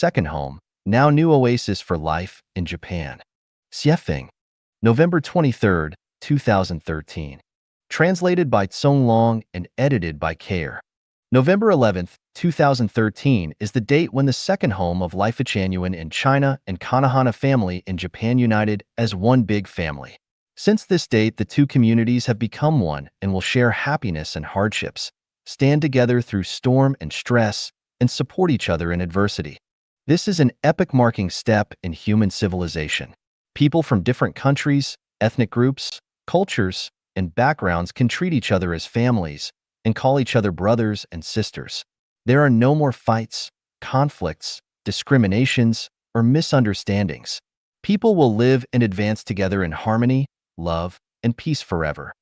second home, now new oasis for life in Japan. Xiefeng, November 23, 2013. Translated by Tsong Long and edited by Kair. November 11, 2013 is the date when the second home of Lifechanyuan in China and Kanahana family in Japan united as one big family. Since this date, the two communities have become one and will share happiness and hardships, stand together through storm and stress, and support each other in adversity. This is an epoch-marking step in human civilization. People from different countries, ethnic groups, cultures, and backgrounds can treat each other as families and call each other brothers and sisters. There are no more fights, conflicts, discriminations, or misunderstandings. People will live and advance together in harmony, love, and peace forever.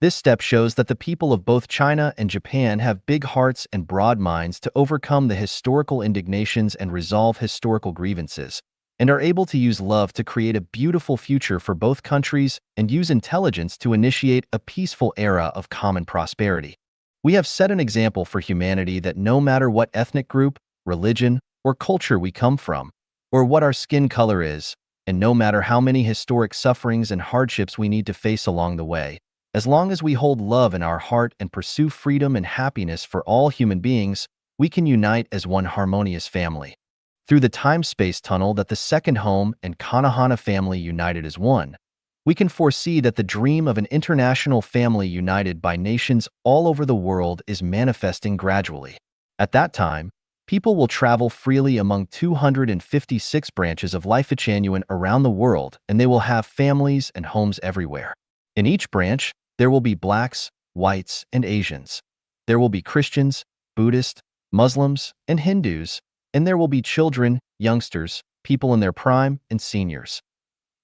This step shows that the people of both China and Japan have big hearts and broad minds to overcome the historical indignations and resolve historical grievances, and are able to use love to create a beautiful future for both countries and use intelligence to initiate a peaceful era of common prosperity. We have set an example for humanity that no matter what ethnic group, religion, or culture we come from, or what our skin color is, and no matter how many historic sufferings and hardships we need to face along the way, as long as we hold love in our heart and pursue freedom and happiness for all human beings, we can unite as one harmonious family. Through the time-space tunnel that the second home and Kanahana family united as one, we can foresee that the dream of an international family united by nations all over the world is manifesting gradually. At that time, people will travel freely among 256 branches of Lifechanyuan around the world, and they will have families and homes everywhere. In each branch, there will be blacks, whites, and Asians. There will be Christians, Buddhists, Muslims, and Hindus, and there will be children, youngsters, people in their prime, and seniors.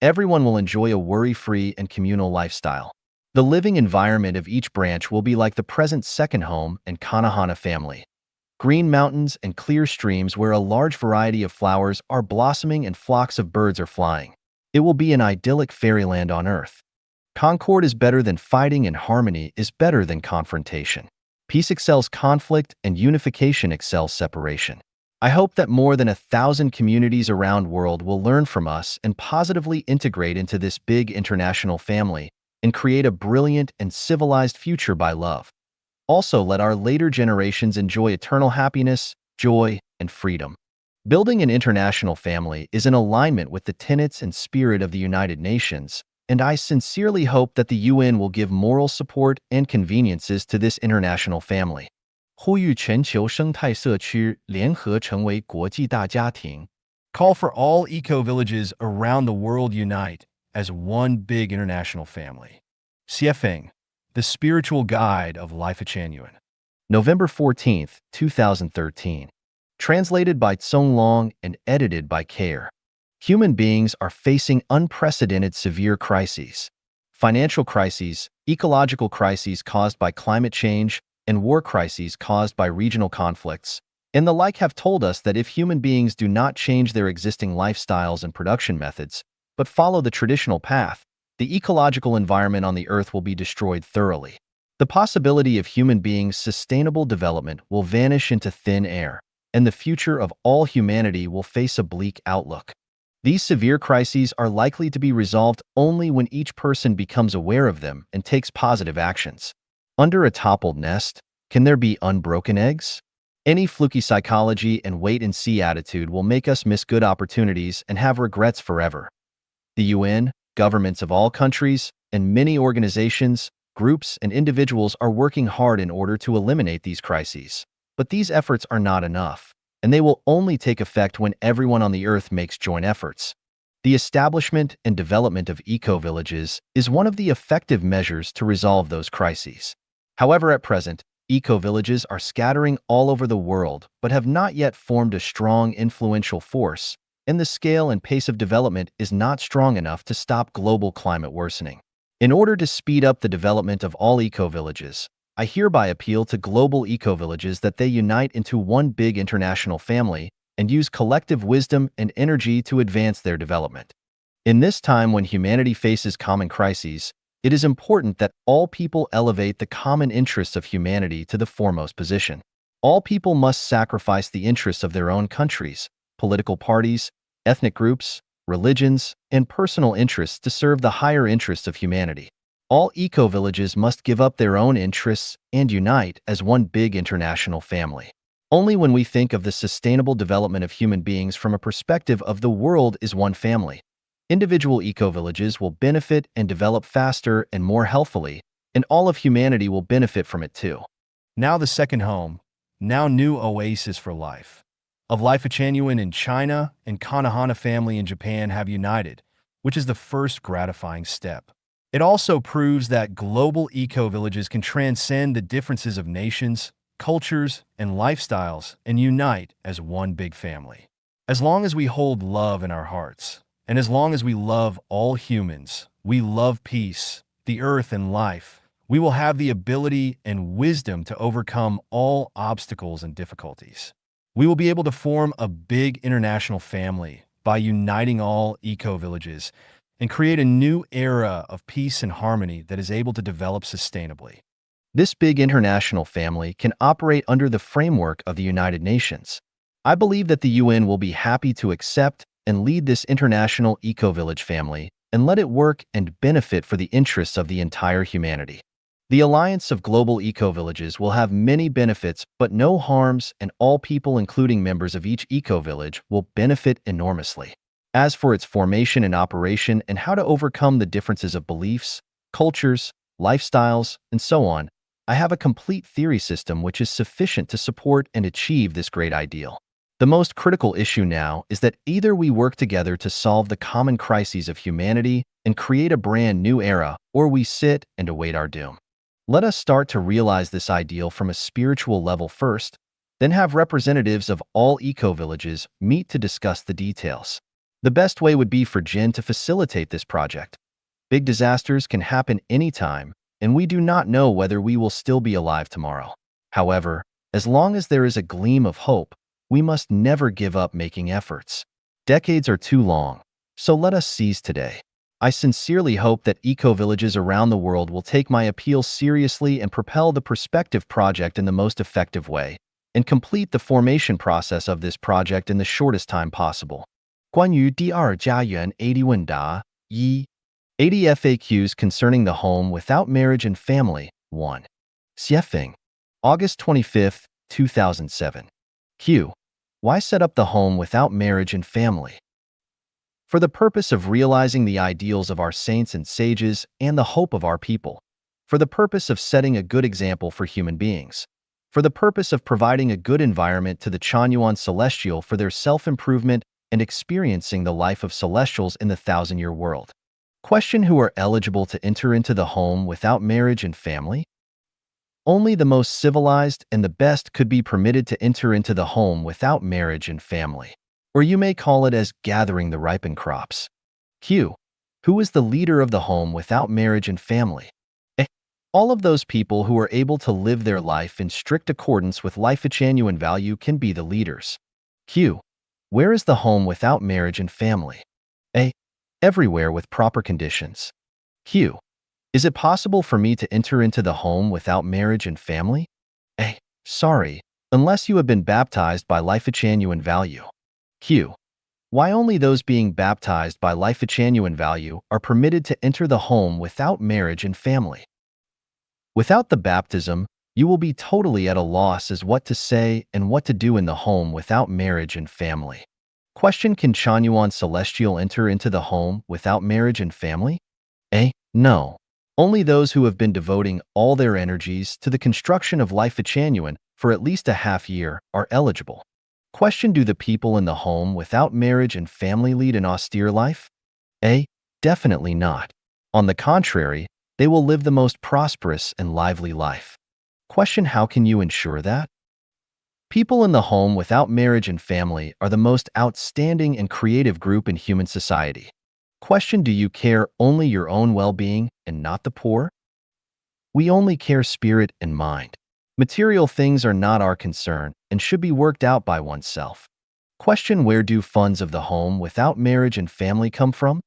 Everyone will enjoy a worry-free and communal lifestyle. The living environment of each branch will be like the present second home and Kanahana family. Green mountains and clear streams where a large variety of flowers are blossoming and flocks of birds are flying. It will be an idyllic fairyland on earth. Concord is better than fighting and harmony is better than confrontation. Peace excels conflict and unification excels separation. I hope that more than 1,000 communities around the world will learn from us and positively integrate into this big international family and create a brilliant and civilized future by love. Also, let our later generations enjoy eternal happiness, joy, and freedom. Building an international family is in alignment with the tenets and spirit of the United Nations, and I sincerely hope that the UN will give moral support and conveniences to this international family. 呼吁全球生态社区联合成为国际大家庭. Call for all eco-villages around the world unite as one big international family. Xiefeng, the spiritual guide of Lifechanyuan. November 14, 2013. Translated by Tsong Long and edited by Kair. Human beings are facing unprecedented severe crises. Financial crises, ecological crises caused by climate change, and war crises caused by regional conflicts, and the like have told us that if human beings do not change their existing lifestyles and production methods, but follow the traditional path, the ecological environment on the earth will be destroyed thoroughly. The possibility of human beings' sustainable development will vanish into thin air, and the future of all humanity will face a bleak outlook. These severe crises are likely to be resolved only when each person becomes aware of them and takes positive actions. Under a toppled nest, can there be unbroken eggs? Any fluky psychology and wait-and-see attitude will make us miss good opportunities and have regrets forever. The UN, governments of all countries, and many organizations, groups, and individuals are working hard in order to eliminate these crises. But these efforts are not enough, and they will only take effect when everyone on the earth makes joint efforts. The establishment and development of eco-villages is one of the effective measures to resolve those crises. However, at present, eco-villages are scattering all over the world but have not yet formed a strong, influential force, and the scale and pace of development is not strong enough to stop global climate worsening. In order to speed up the development of all eco-villages, I hereby appeal to global eco-villages that they unite into one big international family and use collective wisdom and energy to advance their development. In this time when humanity faces common crises, it is important that all people elevate the common interests of humanity to the foremost position. All people must sacrifice the interests of their own countries, political parties, ethnic groups, religions, and personal interests to serve the higher interests of humanity. All eco-villages must give up their own interests and unite as one big international family. Only when we think of the sustainable development of human beings from a perspective of the world is one family, individual eco-villages will benefit and develop faster and more healthily, and all of humanity will benefit from it too. Now the second home, now new oasis for life. Of Lifechanyuan in China and Kanahana family in Japan have united, which is the first gratifying step. It also proves that global eco-villages can transcend the differences of nations, cultures, and lifestyles and unite as one big family. As long as we hold love in our hearts, and as long as we love all humans, we love peace, the earth, and life, we will have the ability and wisdom to overcome all obstacles and difficulties. We will be able to form a big international family by uniting all eco-villages and create a new era of peace and harmony that is able to develop sustainably. This big international family can operate under the framework of the United Nations. I believe that the UN will be happy to accept and lead this international eco-village family and let it work and benefit for the interests of the entire humanity. The Alliance of Global Eco-Villages will have many benefits but no harms, and all people, including members of each eco-village, will benefit enormously. As for its formation and operation and how to overcome the differences of beliefs, cultures, lifestyles, and so on, I have a complete theory system which is sufficient to support and achieve this great ideal. The most critical issue now is that either we work together to solve the common crises of humanity and create a brand new era, or we sit and await our doom. Let us start to realize this ideal from a spiritual level first, then have representatives of all eco-villages meet to discuss the details. The best way would be for Jin to facilitate this project. Big disasters can happen anytime, and we do not know whether we will still be alive tomorrow. However, as long as there is a gleam of hope, we must never give up making efforts. Decades are too long, so let us seize today. I sincerely hope that eco-villages around the world will take my appeal seriously and propel the Perspective project in the most effective way, and complete the formation process of this project in the shortest time possible. 关于第二家园 80问答 1. 80 FAQs concerning the home without marriage and family 1. Xiefeng, August 25, 2007. Q. Why set up the home without marriage and family? For the purpose of realizing the ideals of our saints and sages and the hope of our people, for the purpose of setting a good example for human beings, for the purpose of providing a good environment to the Chanyuan celestial for their self-improvement and experiencing the life of celestials in the thousand-year world. Question: who are eligible to enter into the home without marriage and family? Only the most civilized and the best could be permitted to enter into the home without marriage and family. Or you may call it as gathering the ripened crops. Q. Who is the leader of the home without marriage and family? A. All of those people who are able to live their life in strict accordance with Lifechanyuan value can be the leaders. Q. Where is the home without marriage and family? A. Everywhere with proper conditions. Q. Is it possible for me to enter into the home without marriage and family? A. Sorry, unless you have been baptized by Lifechanyuan value. Q. Why only those being baptized by Lifechanyuan value are permitted to enter the home without marriage and family? Without the baptism, you will be totally at a loss as what to say and what to do in the home without marriage and family. Question: can Chanyuan Celestial enter into the home without marriage and family? A. No. Only those who have been devoting all their energies to the construction of Lifechanyuan for at least a half year are eligible. Question: do the people in the home without marriage and family lead an austere life? A. Definitely not. On the contrary, they will live the most prosperous and lively life. Question: how can you ensure that? People in the home without marriage and family are the most outstanding and creative group in human society. Question: do you care only your own well-being and not the poor? We only care spirit and mind. Material things are not our concern and should be worked out by oneself. Question: where do funds of the home without marriage and family come from?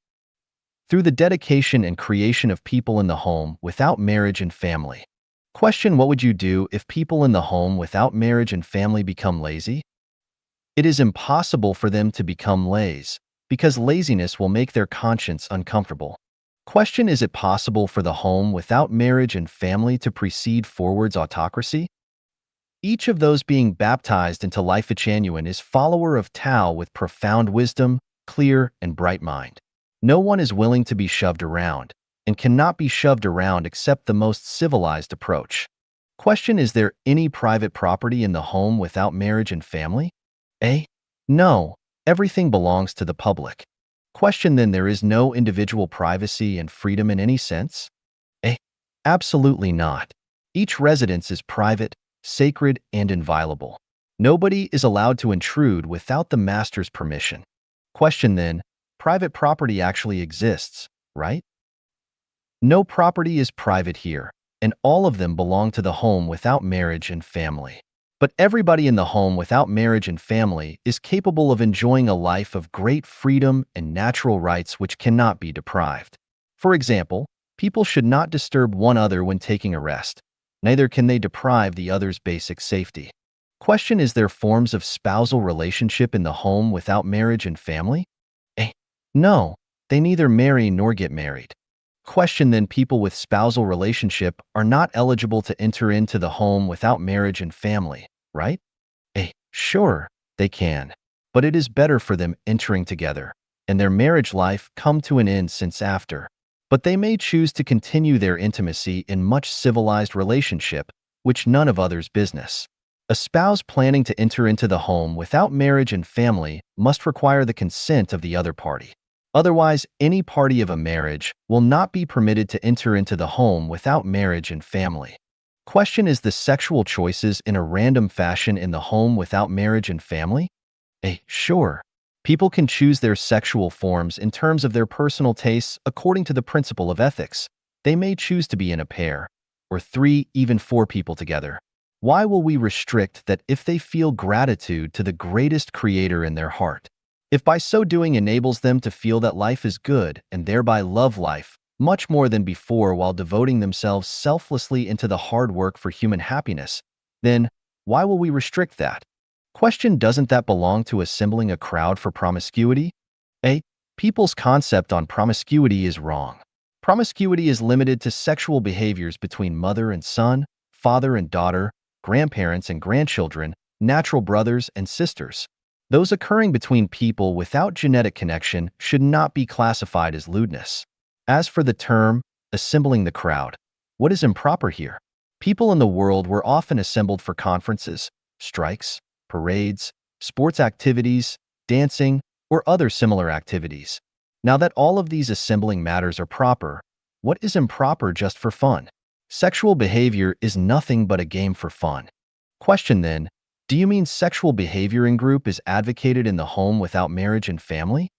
Through the dedication and creation of people in the home without marriage and family. Question: what would you do if people in the home without marriage and family become lazy? It is impossible for them to become lazy, because laziness will make their conscience uncomfortable. Question: is it possible for the home without marriage and family to proceed forwards autocracy? Each of those being baptized into Lifechanyuan is follower of Tao with profound wisdom, clear and bright mind. No one is willing to be shoved around, and cannot be shoved around except the most civilized approach. Question: is there any private property in the home without marriage and family? A. No, everything belongs to the public. Question: then there is no individual privacy and freedom in any sense? A. Absolutely not. Each residence is private, sacred, and inviolable. Nobody is allowed to intrude without the master's permission. Question: then, private property actually exists, right? No property is private here, and all of them belong to the home without marriage and family. But everybody in the home without marriage and family is capable of enjoying a life of great freedom and natural rights which cannot be deprived. For example, people should not disturb one another when taking a rest. Neither can they deprive the other's basic safety. Question: is there forms of spousal relationship in the home without marriage and family? A. No, they neither marry nor get married. Question: then people with spousal relationship are not eligible to enter into the home without marriage and family, right? A. Sure, they can. But it is better for them entering together, and their marriage life come to an end since after. But they may choose to continue their intimacy in much civilized relationship, which none of others' business. A spouse planning to enter into the home without marriage and family must require the consent of the other party. Otherwise, any party of a marriage will not be permitted to enter into the home without marriage and family. Question: is the sexual choices in a random fashion in the home without marriage and family? A. Sure. People can choose their sexual forms in terms of their personal tastes according to the principle of ethics. They may choose to be in a pair, or 3, even 4 people together. Why will we restrict that if they feel gratitude to the greatest creator in their heart? If by so doing enables them to feel that life is good and thereby love life much more than before while devoting themselves selflessly into the hard work for human happiness, then why will we restrict that? Question: doesn't that belong to assembling a crowd for promiscuity? A. People's concept on promiscuity is wrong. Promiscuity is limited to sexual behaviors between mother and son, father and daughter, grandparents and grandchildren, natural brothers and sisters. Those occurring between people without genetic connection should not be classified as lewdness. As for the term, assembling the crowd, what is improper here? People in the world were often assembled for conferences, strikes, parades, sports activities, dancing, or other similar activities. Now that all of these assembling matters are proper, what is improper just for fun? Sexual behavior is nothing but a game for fun. Question: then, do you mean sexual behavior in group is advocated in the home without marriage and family?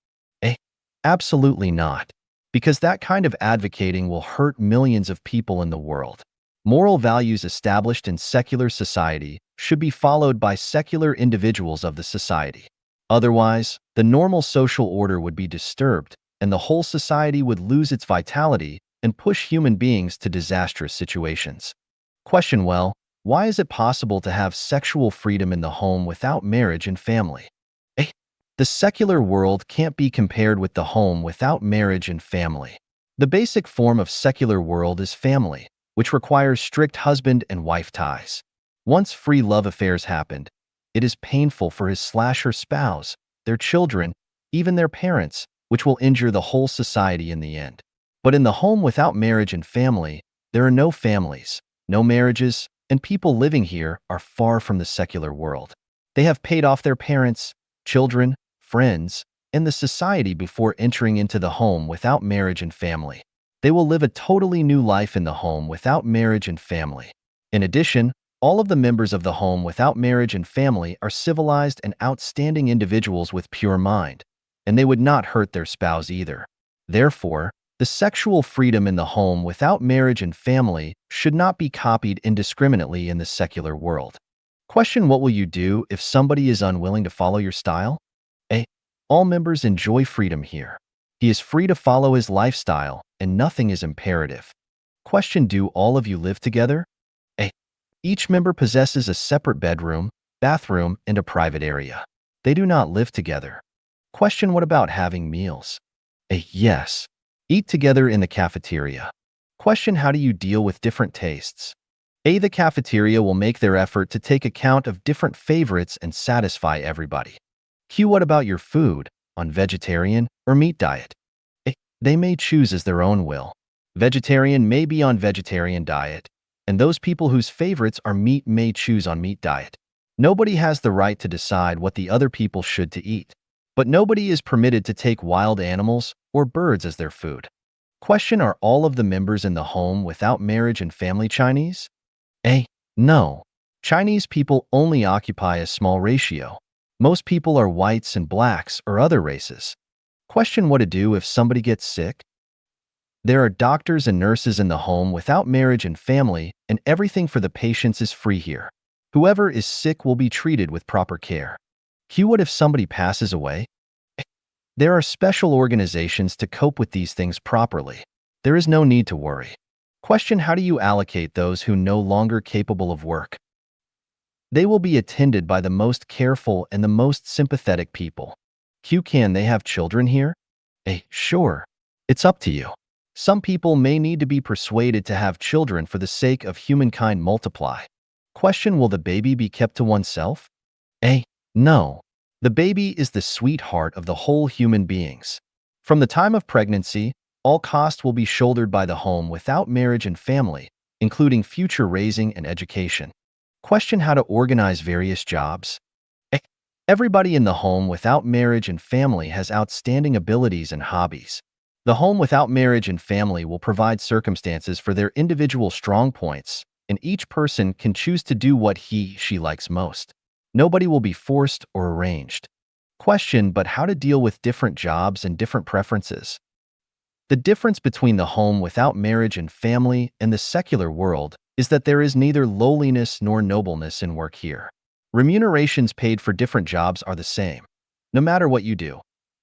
A. Absolutely not, because that kind of advocating will hurt millions of people in the world. Moral values established in secular society should be followed by secular individuals of the society. Otherwise, the normal social order would be disturbed, and the whole society would lose its vitality and push human beings to disastrous situations. Question: well, why is it possible to have sexual freedom in the home without marriage and family? A. The secular world can't be compared with the home without marriage and family. The basic form of secular world is family, which requires strict husband and wife ties. Once free love affairs happened, it is painful for his/her spouse, their children, even their parents, which will injure the whole society in the end. But in the home without marriage and family, there are no families, no marriages, and people living here are far from the secular world. They have paid off their parents, children, friends, and the society before entering into the home without marriage and family. They will live a totally new life in the home without marriage and family. In addition, all of the members of the home without marriage and family are civilized and outstanding individuals with pure mind, and they would not hurt their spouse either. Therefore, the sexual freedom in the home without marriage and family should not be copied indiscriminately in the secular world. Question: what will you do if somebody is unwilling to follow your style? A. All members enjoy freedom here. He is free to follow his lifestyle, and nothing is imperative. Question: do all of you live together? A. Each member possesses a separate bedroom, bathroom, and a private area. They do not live together. Question: what about having meals? A. Yes. Eat together in the cafeteria. Question: how do you deal with different tastes? A. The cafeteria will make their effort to take account of different favorites and satisfy everybody. Q. What about your food? On vegetarian or meat diet? A. They may choose as their own will. Vegetarian may be on vegetarian diet, and those people whose favorites are meat may choose on meat diet. Nobody has the right to decide what the other people should to eat, but nobody is permitted to take wild animals or birds as their food. Question: are all of the members in the home without marriage and family Chinese? A. No. Chinese people only occupy a small ratio. Most people are whites and blacks or other races. Question: what to do if somebody gets sick? There are doctors and nurses in the home without marriage and family, and everything for the patients is free here. Whoever is sick will be treated with proper care. Q. What if somebody passes away? There are special organizations to cope with these things properly. There is no need to worry. Question: how do you allocate those who no longer capable of work? They will be attended by the most careful and the most sympathetic people. Q. Can they have children here? A. Sure. It's up to you. Some people may need to be persuaded to have children for the sake of humankind multiply. Question: will the baby be kept to oneself? A. No. The baby is the sweetheart of the whole human beings. From the time of pregnancy, all costs will be shouldered by the home without marriage and family, including future raising and education. Question: how to organize various jobs? A. Everybody in the home without marriage and family has outstanding abilities and hobbies. The home without marriage and family will provide circumstances for their individual strong points, and each person can choose to do what she likes most. Nobody will be forced or arranged. Question: but how to deal with different jobs and different preferences? The difference between the home without marriage and family and the secular world is that there is neither lowliness nor nobleness in work here. Remunerations paid for different jobs are the same, no matter what you do.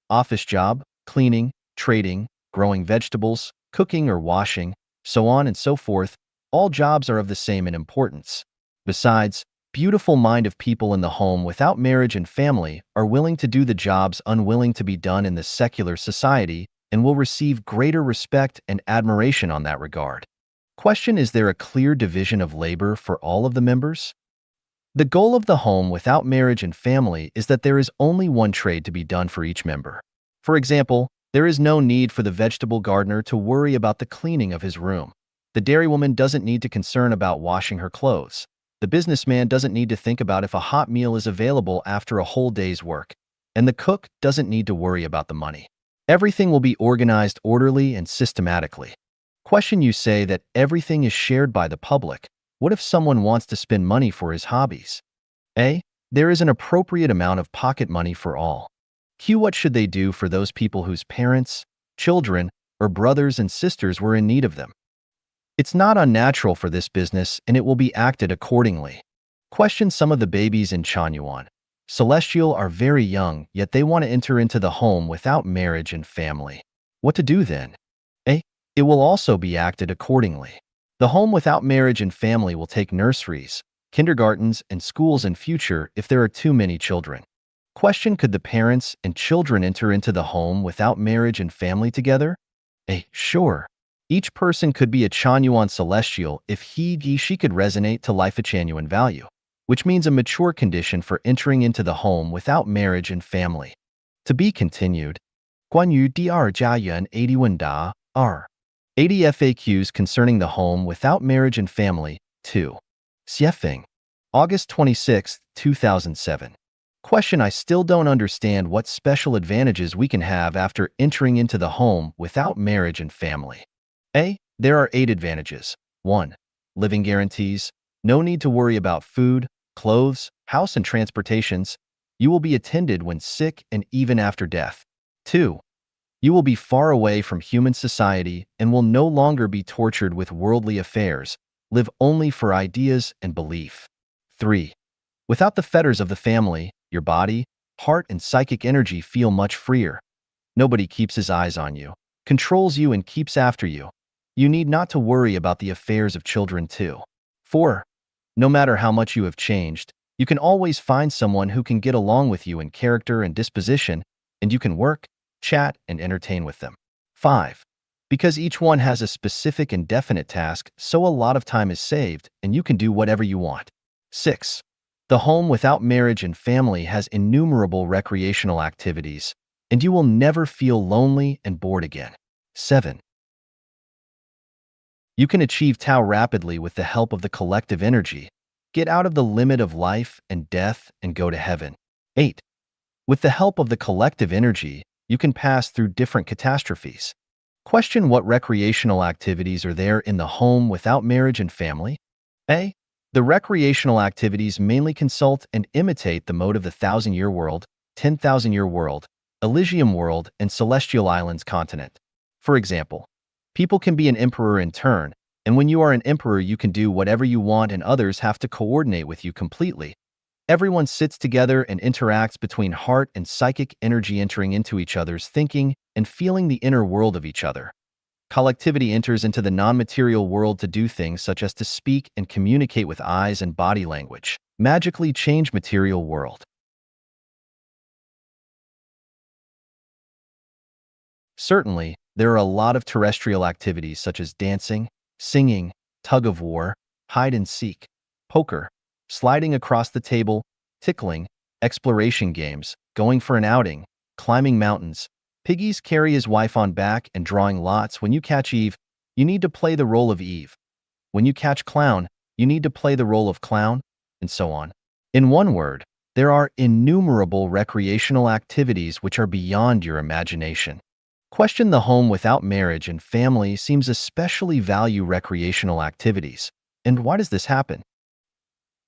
Office job, cleaning, trading, growing vegetables, cooking or washing, so on and so forth, all jobs are of the same in importance. Besides, beautiful mind of people in the home without marriage and family are willing to do the jobs unwilling to be done in the secular society and will receive greater respect and admiration on that regard. Question: is there a clear division of labor for all of the members? The goal of the home without marriage and family is that there is only one trade to be done for each member. For example, there is no need for the vegetable gardener to worry about the cleaning of his room. The dairywoman doesn't need to concern about washing her clothes. The businessman doesn't need to think about if a hot meal is available after a whole day's work. And the cook doesn't need to worry about the money. Everything will be organized orderly and systematically. Question: you say that everything is shared by the public. What if someone wants to spend money for his hobbies? A. There is an appropriate amount of pocket money for all. Q. What should they do for those people whose parents, children, or brothers and sisters were in need of them? It's not unnatural for this business, and it will be acted accordingly. Question: some of the babies in Chanyuan Celestial are very young, yet they want to enter into the home without marriage and family. What to do then? A. It will also be acted accordingly. The home without marriage and family will take nurseries, kindergartens, and schools in future if there are too many children. Question: could the parents and children enter into the home without marriage and family together? A. Sure. Each person could be a Chanyuan Celestial if she could resonate to Lifechanyuan value, which means a mature condition for entering into the home without marriage and family. To be continued. 关于第二家园80问答 R. 80 FAQs concerning the home without marriage and family 2. Xiefeng. August 26, 2007. Question: I still don't understand what special advantages we can have after entering into the home without marriage and family. A. There are 8 advantages. 1. Living guarantees. No need to worry about food, clothes, house and transportations. You will be attended when sick and even after death. 2. You will be far away from human society and will no longer be tortured with worldly affairs. Live only for ideas and belief. 3. Without the fetters of the family, your body, heart, and psychic energy feel much freer. Nobody keeps his eyes on you, controls you, and keeps after you. You need not to worry about the affairs of children too. 4. No matter how much you have changed, You can always find someone who can get along with you in character and disposition, and you can work, chat, and entertain with them. 5. Because each one has a specific and definite task, so a lot of time is saved, and you can do whatever you want. 6. The home without marriage and family has innumerable recreational activities, and you will never feel lonely and bored again. 7. You can achieve Tao rapidly with the help of the collective energy, get out of the limit of life and death, and go to heaven. 8. With the help of the collective energy, you can pass through different catastrophes. Question: what recreational activities are there in the home without marriage and family? A. The recreational activities mainly consult and imitate the mode of the Thousand-Year World, 10,000-Year World, Elysium World, and Celestial Islands continent. For example, people can be an emperor in turn, and when you are an emperor you can do whatever you want and others have to coordinate with you completely. Everyone sits together and interacts between heart and psychic energy, entering into each other's thinking and feeling the inner world of each other. Collectivity enters into the non-material world to do things such as to speak and communicate with eyes and body language. Magically change material world. Certainly, there are a lot of terrestrial activities such as dancing, singing, tug-of-war, hide-and-seek, poker, sliding across the table, tickling, exploration games, going for an outing, climbing mountains. Piggies carry his wife on back and drawing lots. When you catch Eve, you need to play the role of Eve. When you catch clown, you need to play the role of clown, and so on. In one word, there are innumerable recreational activities which are beyond your imagination. Question: the home without marriage and family seems especially value recreational activities. And why does this happen?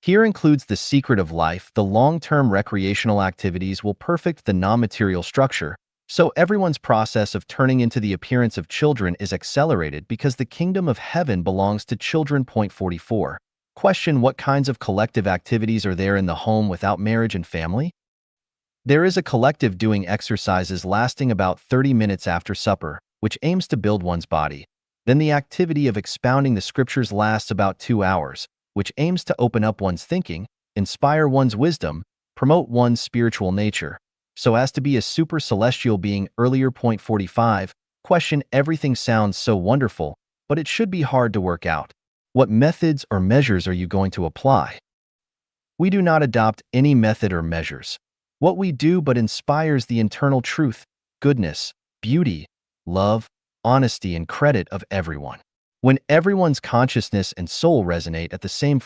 Here includes the secret of life. The long-term recreational activities will perfect the non-material structure, so everyone's process of turning into the appearance of children is accelerated because the kingdom of heaven belongs to children. Point 44. Question: what kinds of collective activities are there in the home without marriage and family? There is a collective doing exercises lasting about 30 minutes after supper, which aims to build one's body. Then the activity of expounding the scriptures lasts about 2 hours, which aims to open up one's thinking, inspire one's wisdom, promote one's spiritual nature, so as to be a super celestial being. Earlier. Point 45. Question: everything sounds so wonderful, but it should be hard to work out. What methods or measures are you going to apply? We do not adopt any method or measures. What we do but inspires the internal truth, goodness, beauty, love, honesty, and credit of everyone. When everyone's consciousness and soul resonate at the same frequency,